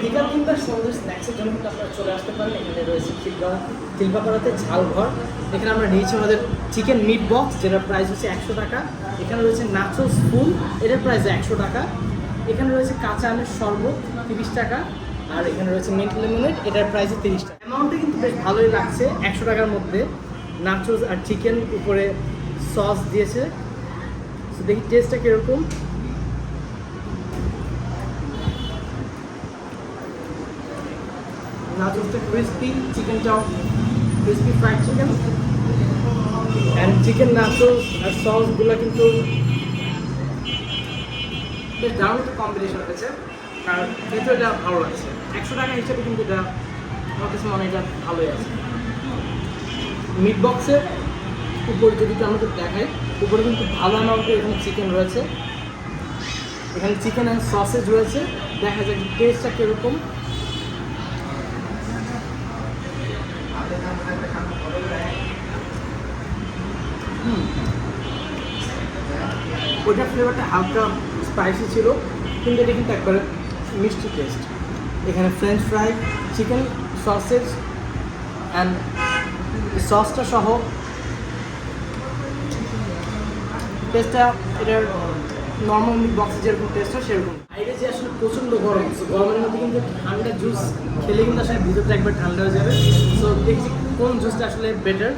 বিকাল কিংবা সন্ধ্যে স্ন্যাক্সের জন্য কিন্তু আপনারা চলে আসতে পারেন। এখানে রয়েছে চিল্পাপাড়াতে ঝালঘর। এখানে আমরা নিয়েছি আমাদের চিকেন মিট বক্স, যেটার প্রাইস হচ্ছে 100 টাকা। এখানে রয়েছে নাচোস ফুল, এটার প্রাইস 100 টাকা। এখানে রয়েছে কাঁচা আমের শরবত 30 টাকা। আর এখানে রয়েছে মিন্ট লেমনেড, এটার প্রাইস 30 টাকা। অ্যামাউন্টটা কিন্তু বেশ ভালোই লাগছে, 100 টাকার মধ্যে নাচোস আর চিকেন উপরে সস দিয়েছে। তো দেখি টেস্টটা কীরকম। নাচোসটা ক্রিস্পি, চিকেনটাও crispy fried chicken and chicken nachos আর সসগুলো কিন্তু বেশ দারুণ একটা কম্বিনেশন হয়েছে। আর কিন্তু এটা ভালো লাগছে, 100 টাকা হিসেবে কিন্তু এটা আমার কাছে মনে হয় এটা ভালোই আছে। মিট বক্সের উপরে যদি আমাদের দেখায়, উপরে কিন্তু ভালো অ্যামাউন্টের এখানে চিকেন রয়েছে, এখানে চিকেন অ্যান্ড সসেজ রয়েছে। দেখা যায় টেস্টটা কীরকম। ওইটার ফ্লেভারটা হালকা স্পাইসি ছিল, কিন্তু এটা কিন্তু একবারে মিষ্টি টেস্ট। এখানে French fry, chicken sausage and সসটা সহ টেস্টটা এটার নর্মাল মিট বক্সে যেরকম টেস্ট হয় সেরকম। বাইরে যে আসলে প্রচণ্ড গরম, গরমের মধ্যে কিন্তু ঠান্ডা জুস খেলে কিন্তু আসলে ভিতরটা একবার ঠান্ডা হয়ে যাবে। সো দেখছি কোন জুসটা আসলে বেটার।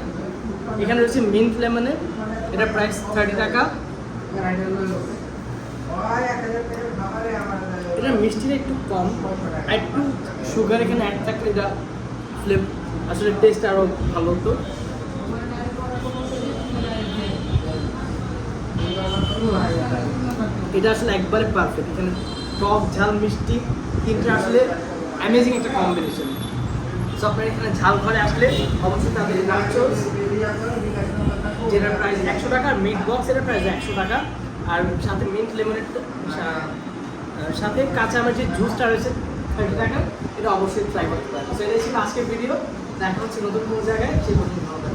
এখানে রয়েছে মিন্ট লেমনের, এটার প্রাইস 30 টাকা। এটার মিষ্টিটা একটু কম, আর একটু সুগার এখানে অ্যাড থাকলে এটা আসলে টেস্ট আরও ভালো হতো। এটা আসলে একবারে পারফেক্ট। এখানে টক ঝাল মিষ্টি তিনটা আসলে অ্যামেজিং একটা কম্বিনেশন। সো আপনার এখানে ঝাল ঘরে আসলে অবশ্যই তাদের নাচোস, যেটার প্রাইস 100 টাকা, আর মিট বক্স এটার প্রাইস 100 টাকা, আর সাথে মিন্ট লেমনের সাথে কাঁচা আমের যে জুসটা রয়েছে 30 টাকা। এটা অবশ্যই ট্রাই করতে পারেন। সো এটাই ছিল আজকের ভিডিও। দেখা হচ্ছে নতুন কোনো জায়গায়, সেই পর্যন্ত ভালো থাকবেন।